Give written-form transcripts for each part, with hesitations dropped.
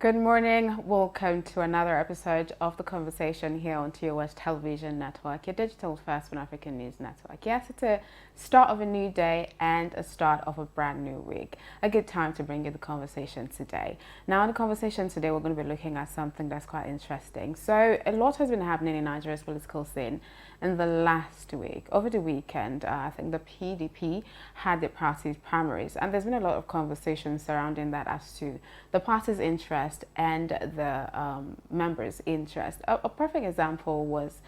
Good morning. Welcome to another episode of The Conversation here on TOS Television Network, your digital first Pan-African news network. Yes, it's a start of a new day and a start of a brand new week. A good time to bring you the conversation today. Now, in the conversation today, we're going to be looking at something that's quite interesting. So, a lot has been happening in Nigeria's political scene in the last week. Over the weekend, I think the PDP had the party's primaries, and there's been a lot of conversation surrounding that as to the party's interest and the members' interest. A perfect example was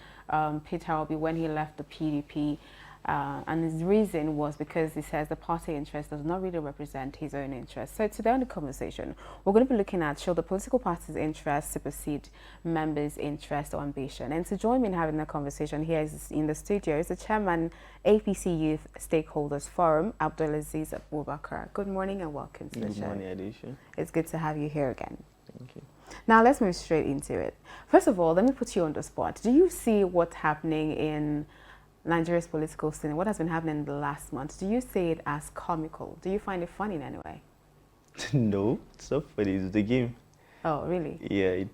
Peter Obi when he left the PDP. And his reason was because he says the party interest does not really represent his own interest. So today in the conversation, we're going to be looking at should the political party's interest supersede members' interest or ambition. And to join me in having that conversation here is in the studio is the chairman, APC Youth Stakeholders Forum, Abdulaziz Abubakar. Good morning and welcome to the show. Good morning, Adisha. It's good to have you here again. Thank you. Now let's move straight into it. First of all, let me put you on the spot. Do you see what's happening in Nigeria's political scene, what has been happening in the last month? Do you see it as comical? Do you find it funny in any way? No, it's not funny. It's the game. Oh, really? Yeah,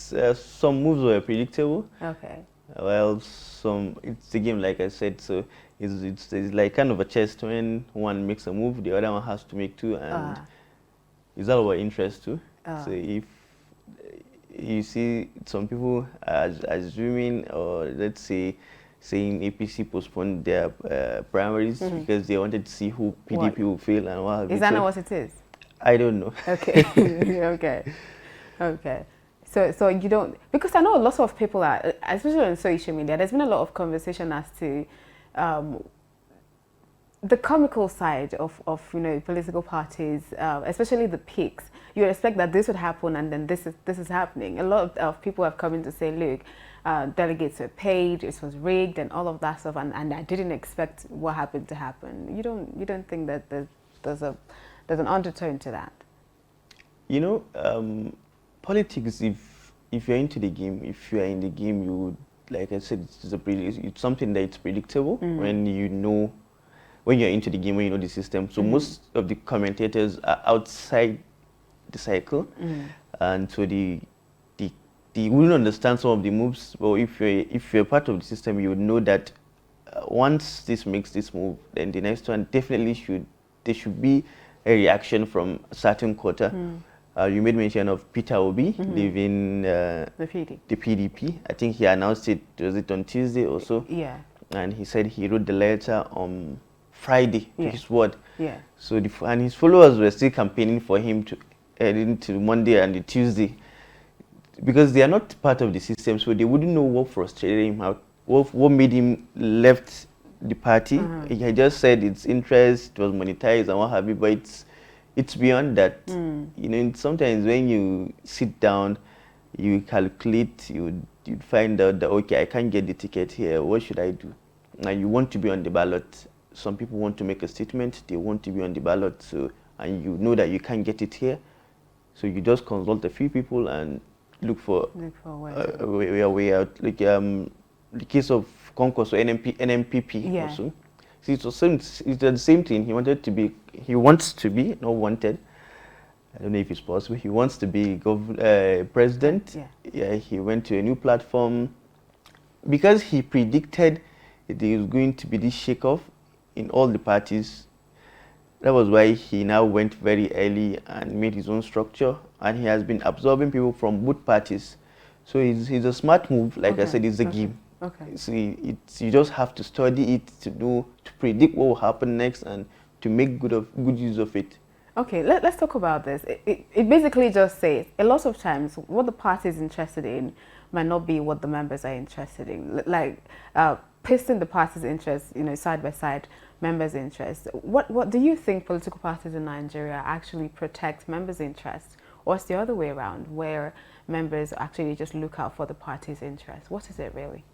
some moves were predictable. Okay. Well, it's the game, like I said. So it's like kind of a chess. When one makes a move, the other one has to make two, and it's all about interest too. So if you see some people assuming, or let's say, saying APC postponed their primaries because they wanted to see who PDP will fail and what have you. Is that not what it is? I don't know. Okay. Okay. So you don't, because I know a lot of people are, especially on social media, there's been a lot of conversation as to the comical side of political parties, especially the peaks. You expect that this would happen, and then this is happening. A lot of people have come in to say, look, delegates were paid, it was rigged, and all of that stuff, and I didn't expect what happened to happen. You don't think that there's an undertone to that? Politics. If you're into the game, if you are in the game, you would, like I said, it's something that it's predictable when when you're into the game, when you know the system. So most of the commentators are outside the cycle, and so they wouldn't understand some of the moves. But if you're part of the system, you would know that once this makes this move, then the next one definitely there should be a reaction from a certain quarter. You made mention of Peter Obi leaving the PDP. I think he announced it. Was it on Tuesday or so? Yeah. And he said he wrote the letter on Friday to his word. Yeah. So and his followers were still campaigning for him to head into Monday and the Tuesday, because they are not part of the system, so they wouldn't know what frustrated him out, what made him left the party. He had just said its interest, it was monetized and what have you, but it's beyond that. Sometimes when you sit down, you calculate, you'd find out that, okay, I can't get the ticket here, what should I do? And you want to be on the ballot. Some people want to make a statement, they want to be on the ballot, and you know that you can't get it here. So you just consult a few people and look for a way out. Like the case of Concourse or NMPP also. See, it's the same thing. He wants to be, not wanted. I don't know if it's possible. He wants to be president. Yeah, he went to a new platform because he predicted that there was going to be this shake-off in all the parties. That was why he now went very early and made his own structure, and he has been absorbing people from both parties. So it's a smart move. Like I said, it's a game. Okay. So you just have to study it to predict what will happen next and to make good use of it. Okay, let's talk about this. It basically just says a lot of times what the party is interested in might not be what the members are interested in. Like pasting the party's interests, side by side, members' interests. What do you think political parties in Nigeria actually protect members' interests, or it's the other way around, where members actually just look out for the party's interests? What is it really?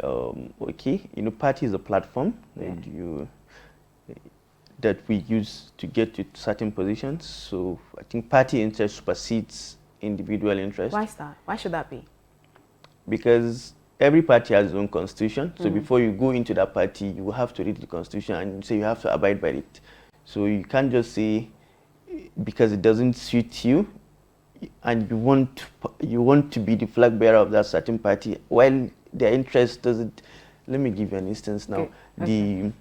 Okay, party is a platform that we use to get to certain positions. So I think party interest supersedes individual interest. Why is that? Why should that be? Because every party has its own constitution. So before you go into that party, you have to read the constitution and say you have to abide by it. So you can't just say because it doesn't suit you, and you want to be the flag bearer of that certain party, while their interest doesn't. Let me give you an instance now. Okay.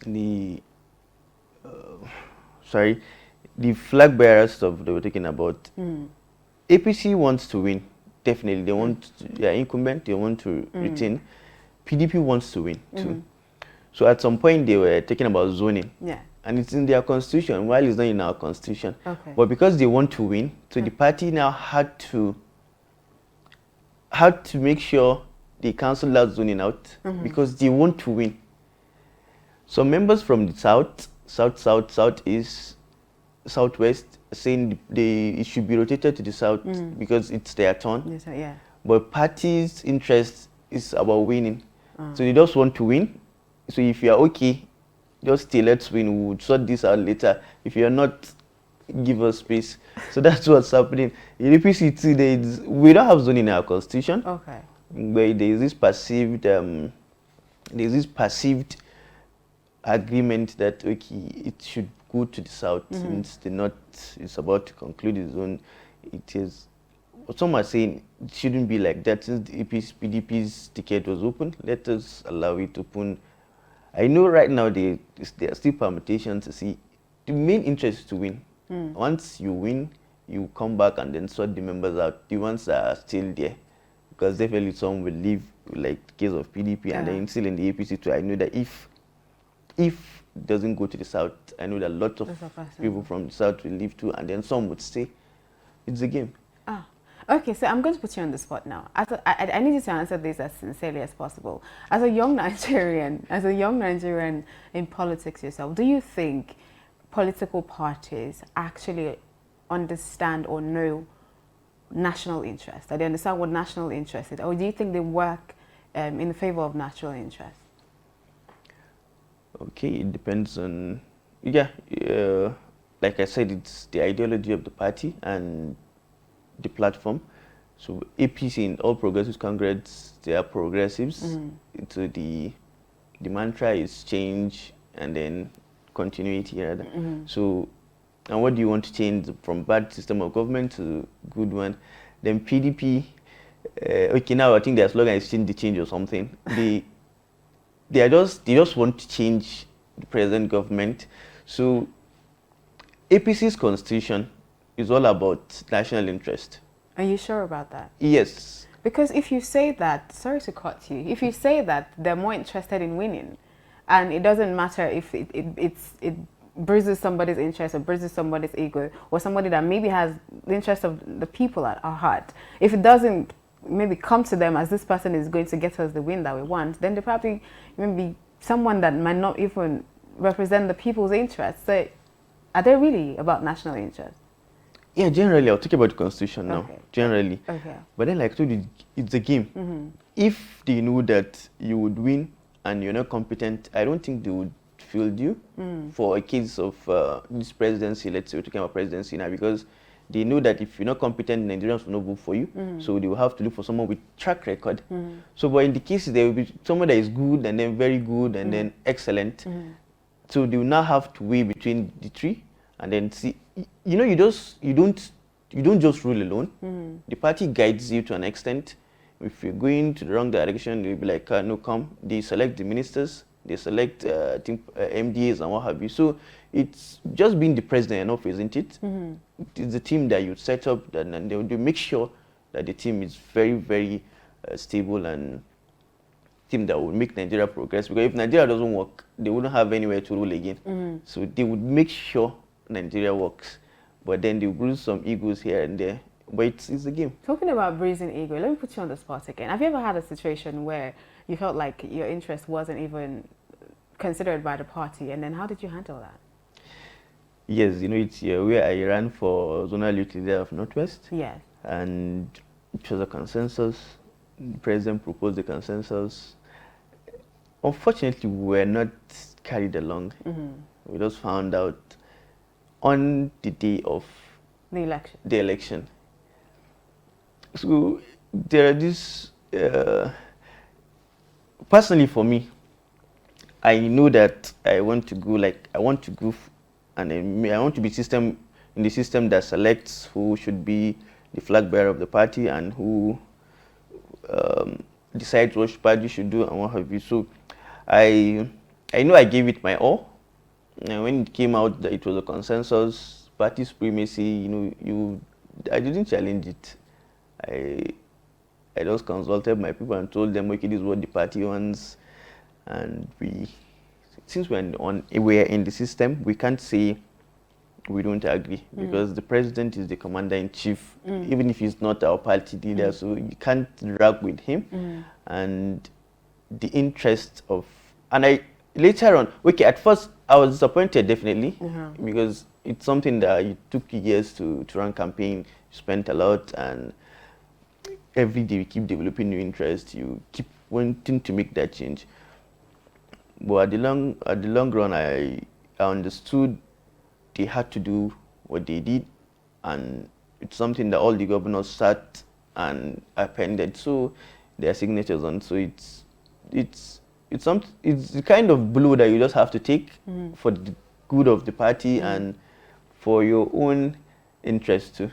The sorry, the flag bearer stuff they were talking about. APC wants to win. Definitely, they are incumbent. They want to retain. PDP wants to win too. So at some point they were talking about zoning. Yeah. And it's in their constitution, while it's not in our constitution. Okay. But because they want to win, so the party now had to make sure they cancel that zoning out because they want to win. So members from the south, southeast, southwest, saying it should be rotated to the south because it's their turn. Yes, yeah. But party's interest is about winning. So they just want to win. So if you are okay, just stay, let's win. We'll sort this out later. If you're not, give us space. So that's what's happening. In APC, we don't have zoning in our constitution. Okay. But there's this perceived agreement that it should go to the south since the north is about to conclude its own. It is. Some are saying it shouldn't be like that since the PDP's ticket was open. Let us allow it open. I know right now there are still permutations to see. The main interest is to win. Once you win, you come back and then sort the members out. The ones that are still there, because definitely some will leave, like the case of PDP, and then still in the APC too. I know that if it doesn't go to the south, I know that lots of people from the south will leave too, and then some would stay. It's a game. Okay, so I'm going to put you on the spot now. I need you to answer this as sincerely as possible. As a young Nigerian, in politics yourself, do you think political parties actually understand or know national interest? Do they understand what national interest is? Or do you think they work in the favor of national interest? Okay, it depends on, like I said, it's the ideology of the party and the platform. So APC in All Progressives Congress, they are progressives. So the mantra is change and then continuity rather. So, and what do you want to change from bad system of government to good one? Then PDP, okay, now I think their slogan is change the change or something. They just want to change the present government. So APC's constitution is all about national interest. Are you sure about that? Yes. Because if you say that, sorry to cut you, if you say that they're more interested in winning, and it doesn't matter if it bruises somebody's interest or bruises somebody's ego, or somebody that maybe has the interest of the people at heart, if it doesn't maybe come to them as this person is going to get us the win that we want, then they probably maybe someone that might not even represent the people's interests. So are they really about national interest? Yeah, generally, I'll talk about the constitution now. Generally. Okay. But then, like I told you, it's a game. If they know that you would win and you're not competent, I don't think they would field you for a case of this presidency. Let's say we're talking about presidency now, because they know that if you're not competent, Nigerians will not vote for you. So they will have to look for someone with track record. So, but in the cases, there will be someone that is good and then very good and then excellent. So they will now have to weigh between the three and then see. You know, you don't just rule alone. The party guides you to an extent. If you're going to the wrong direction, they'll be like, no, come. They select the ministers. They select, I think, MDAs and what have you. So it's just being the president enough, isn't it? It's the team that you set up, and they make sure that the team is very, very stable and team that will make Nigeria progress. Because if Nigeria doesn't work, they wouldn't have anywhere to rule again. So they would make sure Nigeria works. But then they bruise some egos here and there. But it's a game. Talking about bruising ego, let me put you on the spot again. Have you ever had a situation where you felt like your interest wasn't even considered by the party, and then how did you handle that? Yes, you know, it's where I ran for zonal youth leader of Northwest. Yes. And it was a consensus. The president proposed a consensus. Unfortunately, we were not carried along. We just found out on the day of the election. So there are these, personally for me, I know that I want to go and I want to be system in the system that selects who should be the flag bearer of the party and who decides what party should do and what have you. So I know I gave it my all. And when it came out that it was a consensus, party supremacy, I didn't challenge it. I just consulted my people and told them, okay, this is what the party wants, and since we're in the system, we can't say we don't agree because the president is the commander-in-chief, even if he's not our party leader, so you can't drag with him. And the interest of, and I later on, okay, at first I was disappointed definitely because it's something that you took years to run campaign, you spent a lot, and every day you keep developing new interest, you keep wanting to make that change. But at the long run, I understood they had to do what they did, and it's something that all the governors sat and appended so their signatures on. So it's the kind of blow that you just have to take for the good of the party and for your own interest too.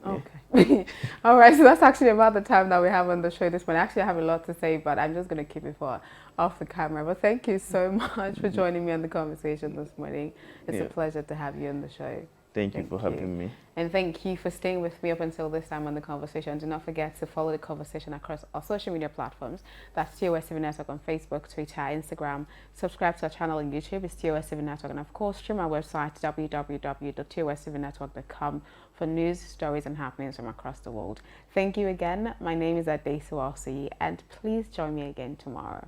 Okay. All right, so that's actually about the time that we have on the show this morning. Actually, I have a lot to say, but I'm just going to keep it for off the camera. But thank you so much for joining me on the conversation this morning. It's a pleasure to have you on the show. Thank you for having me. And thank you for staying with me up until this time on the conversation. Do not forget to follow the conversation across our social media platforms. That's TOS TV Network on Facebook, Twitter, Instagram. Subscribe to our channel on YouTube. It's TOS TV Network. And of course, stream our website, www.tostvnetwork.com for news, stories, and happenings from across the world. Thank you again. My name is Adesu Alsi, and please join me again tomorrow.